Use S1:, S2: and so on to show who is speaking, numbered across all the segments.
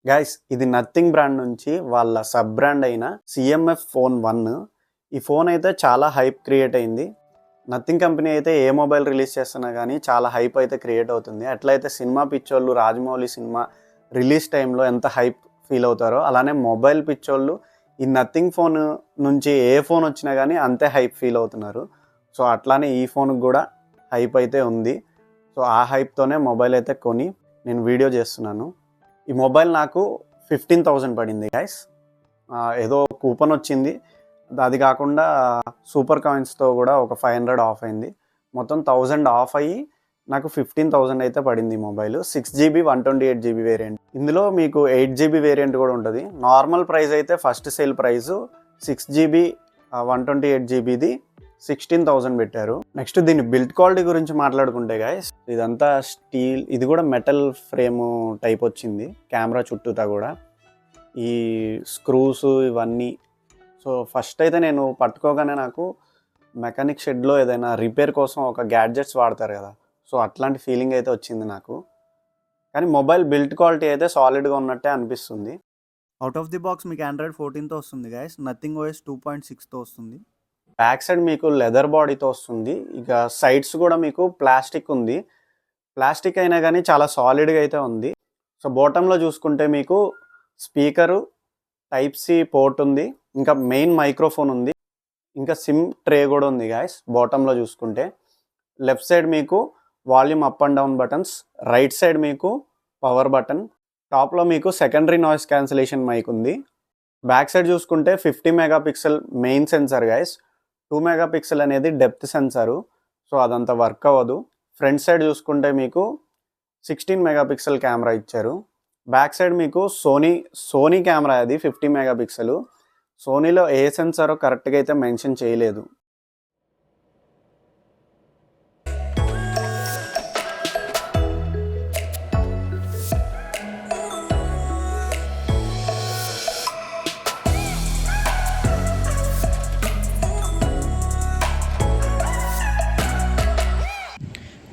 S1: Guys ఇది nothing brand నుంచి వాళ్ళ సబ్ బ్రాండ్ అయిన సిఎంఎఫ్ ఫోన్ 1. ఈ ఫోన్ అయితే చాలా హైప్ క్రియేట్ అయింది. నథింగ్ కంపెనీ అయితే ఏ మొబైల్ రిలీజ్ చేస్తున్నా కానీ చాలా హైప్ అయితే క్రియేట్ అవుతుంది. అట్లయితే సినిమా పిచ్చోళ్ళు రాజమౌళి సినిమా రిలీజ్ టైంలో ఎంత హైప్ ఫీల్ అవుతారో అలానే మొబైల్ పిచ్చోళ్ళు ఈ నథింగ్ ఫోన్ నుంచి ఏ ఫోన్ వచ్చినా కానీ అంతే హైప్ ఫీల్ అవుతున్నారు. సో అట్లానే ఈ ఫోన్కి కూడా హైప్ అయితే ఉంది. సో ఆ హైప్తోనే మొబైల్ అయితే కొని నేను వీడియో చేస్తున్నాను. ఈ మొబైల్ నాకు 15,000 పడింది గైస్. ఏదో కూపన్ వచ్చింది, అది కాకుండా సూపర్ కాయిన్స్తో కూడా ఒక 500 ఆఫ్ అయింది. మొత్తం 1000 ఆఫ్ అయ్యి నాకు 15,000 అయితే పడింది ఈ మొబైల్. 6GB 128GB variant. ఇందులో మీకు 8GB వేరియంట్ కూడా ఉంటుంది. నార్మల్ ప్రైస్ అయితే ఫస్ట్ సేల్ ప్రైస్ 6GB 128GBది 16,000 పెట్టారు. నెక్స్ట్ దీని బిల్డ్ క్వాలిటీ గురించి మాట్లాడుకుంటే గైస్, ఇదంతా స్టీల్, ఇది కూడా మెటల్ ఫ్రేమ్ టైప్ వచ్చింది కెమెరా చుట్టూతా కూడా. ఈ స్క్రూస్ ఇవన్నీ. సో ఫస్ట్ అయితే నేను పట్టుకోగానే నాకు మెకానిక్ షెడ్లో ఏదైనా రిపేర్ కోసం ఒక గ్యాడ్జెట్స్ వాడతారు కదా, సో అట్లాంటి ఫీలింగ్ అయితే వచ్చింది నాకు. కానీ మొబైల్ బిల్డ్ క్వాలిటీ అయితే సాలిడ్గా ఉన్నట్టే అనిపిస్తుంది.
S2: అవుట్ ఆఫ్ ది బాక్స్ మీకు Android 14తో వస్తుంది గైస్. నథింగ్ OS 2.6తో వస్తుంది.
S1: బ్యాక్ సైడ్ మీకు లెదర్ బాడీతో వస్తుంది. ఇక సైడ్స్ కూడా మీకు ప్లాస్టిక్ ఉంది. ప్లాస్టిక్ అయినా కానీ చాలా సాలిడ్గా అయితే ఉంది. సో బాటంలో చూసుకుంటే మీకు స్పీకరు, Type-C పోర్ట్ ఉంది, ఇంకా మెయిన్ మైక్రోఫోన్ ఉంది, ఇంకా సిమ్ ట్రే కూడా ఉంది గాయస్. బాటంలో చూసుకుంటే లెఫ్ట్ సైడ్ మీకు volume up and down buttons, right side మీకు పవర్ బటన్, టాప్లో మీకు సెకండరీ నాయిస్ క్యాన్సిలేషన్ మైక్ ఉంది. బ్యాక్ సైడ్ చూసుకుంటే 50 megapixel main censor guys, 2 megapixel అనేది డెప్త్ సెన్సారు, సో అదంతా వర్క్ అవ్వదు. ఫ్రంట్ సైడ్ చూసుకుంటే మీకు 16 మెగాపిక్సెల్ కెమెరా ఇచ్చారు. బ్యాక్ సైడ్ మీకు సోనీ కెమెరా, అది 50 మెగాపిక్సెల్. సోనీలో ఏ సెన్సారో కరెక్ట్గా అయితే మెన్షన్ చేయలేదు.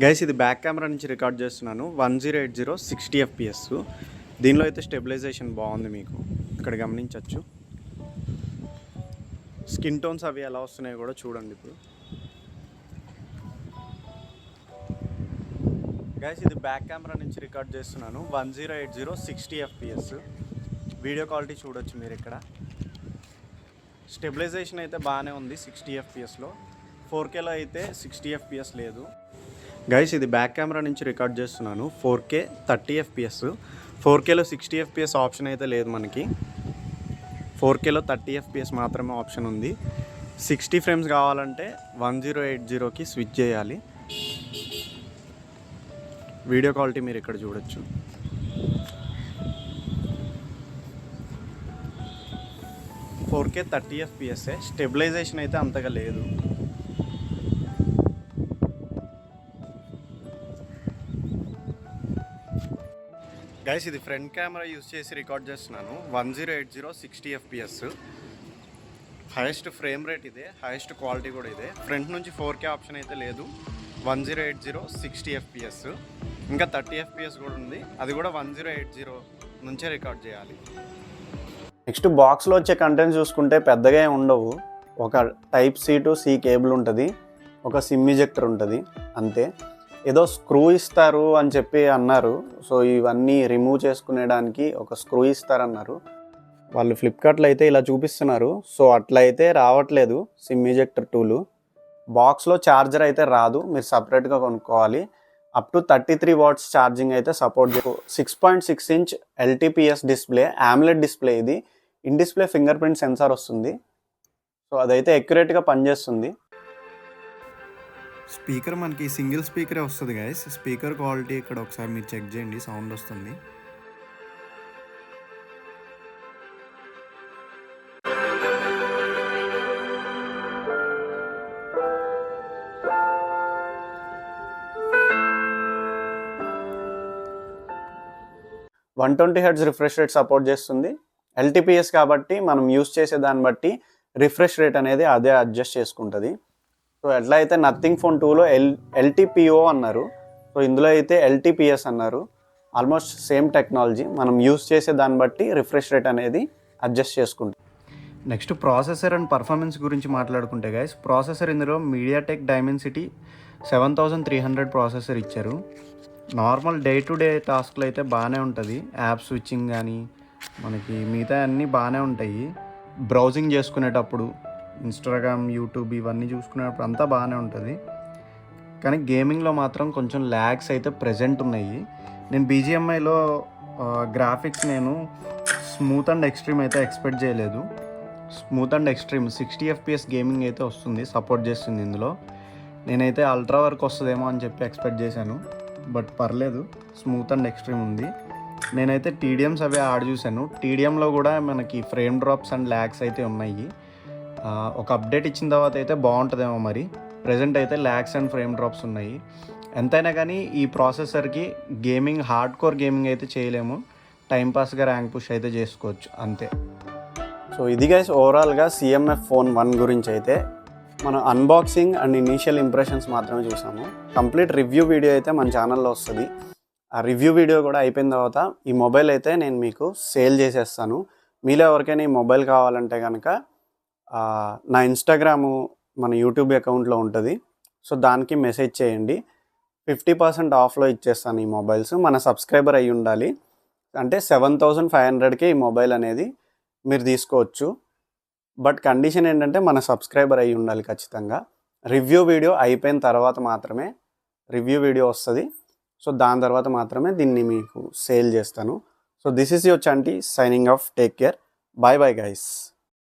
S1: గైస్ ఇది బ్యాక్ కెమెరా నుంచి రికార్డ్ చేస్తున్నాను. 1080 60 FPS. దీనిలో అయితే స్టెబిలైజేషన్ బాగుంది, మీకు ఇక్కడ గమనించవచ్చు. స్కిన్ టోన్స్ అవి ఎలా వస్తున్నాయో కూడా చూడండి ఇప్పుడు. గైస్ ఇది బ్యాక్ కెమెరా నుంచి రికార్డ్ చేస్తున్నాను. 1080 60 FPS. వీడియో క్వాలిటీ చూడొచ్చు మీరు ఇక్కడ. స్టెబిలైజేషన్ అయితే బాగానే ఉంది 60 FPSలో. 4Kలో అయితే 60 FPS లేదు. గైస్ ఇది బ్యాక్ కెమెరా నుంచి రికార్డ్ చేస్తున్నాను. 4K 30 FPS. 4Kలో 60 FPS ఆప్షన్ అయితే లేదు మనకి. 4Kలో 30 FPS మాత్రమే ఆప్షన్ ఉంది. 60 ఫ్రేమ్స్ కావాలంటే 1080కి స్విచ్ చేయాలి. వీడియో క్వాలిటీ మీరు ఇక్కడ చూడొచ్చు. ఫోర్ కే 30 FPS. స్టెబిలైజేషన్ అయితే అంతగా లేదు. గైస్ ఇది ఫ్రంట్ కెమెరా యూజ్ చేసి రికార్డ్ చేస్తున్నాను. 1080 60 FPS. హైయెస్ట్ ఫ్రేమ్ రేట్ ఇదే, హైయెస్ట్ క్వాలిటీ కూడా ఇదే. ఫ్రంట్ నుంచి 4K ఆప్షన్ అయితే లేదు. 1080 60 FPS. ఇంకా 30 FPS కూడా ఉంది, అది కూడా 1080 నుంచే రికార్డ్ చేయాలి. నెక్స్ట్ బాక్స్లో వచ్చే కంటెంట్స్ చూసుకుంటే పెద్దగా ఏమి ఉండవు. ఒక Type-C to C కేబుల్ ఉంటుంది, ఒక సిమ్ ఇజెక్టర్ ఉంటుంది, అంతే. ఏదో స్క్రూ ఇస్తారు అని చెప్పి అన్నారు. సో ఇవన్నీ రిమూవ్ చేసుకునేడానికి ఒక స్క్రూ ఇస్తారన్నారు వాళ్ళు. ఫ్లిప్కార్ట్లో అయితే ఇలా చూపిస్తున్నారు. సో అట్లా అయితే రావట్లేదు సిమ్ ఇజెక్టర్ టూలు. బాక్స్లో ఛార్జర్ అయితే రాదు, మీరు సపరేట్గా కొనుక్కోవాలి. అప్ టు 33 వాట్స్ ఛార్జింగ్ అయితే support 6.6 inch LTPS display, AMOLED display ఇది. In display finger print sensor వస్తుంది. సో అదైతే ఎక్యురేట్గా పనిచేస్తుంది.
S2: స్పీకర్ మనకి సింగిల్ స్పీకరే వస్తుంది గైస్. స్పీకర్ క్వాలిటీ ఇక్కడ ఒకసారి మీరు చెక్ చేయండి, సౌండ్ వస్తుంది.
S1: One 120 Hz refresh rate support చేస్తుంది. LTPS కాబట్టి మనం యూస్ చేసే దాన్ని బట్టి రిఫ్రెష్ రేట్ అనేది అదే అడ్జస్ట్ చేసుకుంటుంది. సో ఎట్లా అయితే నథింగ్ ఫోన్ 2లో LTPO అన్నారు, సో ఇందులో అయితే LTPS అన్నారు. Almost same technology. మనం యూస్ చేసే దాన్ని బట్టి రిఫ్రెష్ రేట్ అనేది అడ్జస్ట్ చేసుకుంటాం. నెక్స్ట్ ప్రాసెసర్ అండ్ పర్ఫార్మెన్స్ గురించి మాట్లాడుకుంటే గైస్, ప్రాసెసర్ ఇందులో మీడియాటెక్ డైమెన్సిటీ 7300 ప్రాసెసర్ ఇచ్చారు. నార్మల్ డే టు డే టాస్క్లు అయితే బాగానే ఉంటుంది. యాప్ స్విచ్చింగ్ కానీ మనకి మిగతా అన్నీ బాగానే ఉంటాయి. బ్రౌజింగ్ చేసుకునేటప్పుడు ఇన్స్టాగ్రామ్, యూట్యూబ్ ఇవన్నీ చూసుకునేటప్పుడు అంతా బాగానే ఉంటుంది. కానీ గేమింగ్లో మాత్రం కొంచెం ల్యాగ్స్ అయితే ప్రెజెంట్ ఉన్నాయి. నేను బీజిఎంఐలో గ్రాఫిక్స్ నేను స్మూత్ అండ్ ఎక్స్ట్రీమ్ అయితే ఎక్స్పెక్ట్ చేయలేదు. Smooth and extreme 60 FPS gaming అయితే వస్తుంది, సపోర్ట్ చేస్తుంది ఇందులో. నేనైతే అల్ట్రా వరకు వస్తుందేమో అని చెప్పి ఎక్స్పెక్ట్ చేశాను, బట్ పర్లేదు, స్మూత్ అండ్ ఎక్స్ట్రీమ్ ఉంది. నేనైతే టీడీఎమ్స్ అవే ఆడి చూశాను. టీడీఎంలో కూడా మనకి ఫ్రేమ్ డ్రాప్స్ అండ్ ల్యాగ్స్ అయితే ఉన్నాయి. ఒక అప్డేట్ ఇచ్చిన తర్వాత అయితే బాగుంటుందేమో మరి. ప్రజెంట్ అయితే ల్యాగ్స్ అండ్ ఫ్రేమ్ డ్రాప్స్ ఉన్నాయి. ఎంతైనా కానీ ఈ ప్రాసెసర్కి గేమింగ్, హార్డ్ కోర్ గేమింగ్ అయితే చేయలేము. టైంపాస్గా ర్యాంక్ పుష్ అయితే చేసుకోవచ్చు అంతే. సో ఇది గైస్ ఓవరాల్గా సిఎంఎఫ్ ఫోన్ 1 గురించి అయితే మనం అన్బాక్సింగ్ అండ్ ఇనీషియల్ ఇంప్రెషన్స్ మాత్రమే చూసాము. కంప్లీట్ రివ్యూ వీడియో అయితే మన ఛానల్లో వస్తుంది. ఆ రివ్యూ వీడియో కూడా అయిపోయిన తర్వాత ఈ మొబైల్ అయితే నేను మీకు సేల్ చేసేస్తాను. మీలో ఎవరికైనా ఈ మొబైల్ కావాలంటే కనుక నా ఇన్స్టాగ్రాము, మన యూట్యూబ్ అకౌంట్లో ఉంటుంది. సో దానికి మెసేజ్ చేయండి. 50% ఆఫ్లో ఇచ్చేస్తాను ఈ మొబైల్స్. మన సబ్స్క్రైబర్ అయ్యి ఉండాలి. అంటే 7500కే ఈ మొబైల్ అనేది మీరు తీసుకోవచ్చు. బట్ కండిషన్ ఏంటంటే మన సబ్స్క్రైబర్ అయ్యి ఉండాలి ఖచ్చితంగా. రివ్యూ వీడియో అయిపోయిన తర్వాత మాత్రమే రివ్యూ వీడియో వస్తుంది. సో దాని తర్వాత మాత్రమే దీన్ని మీకు సేల్ చేస్తాను. So this is your Chanti signing off. Take care. Bye bye guys.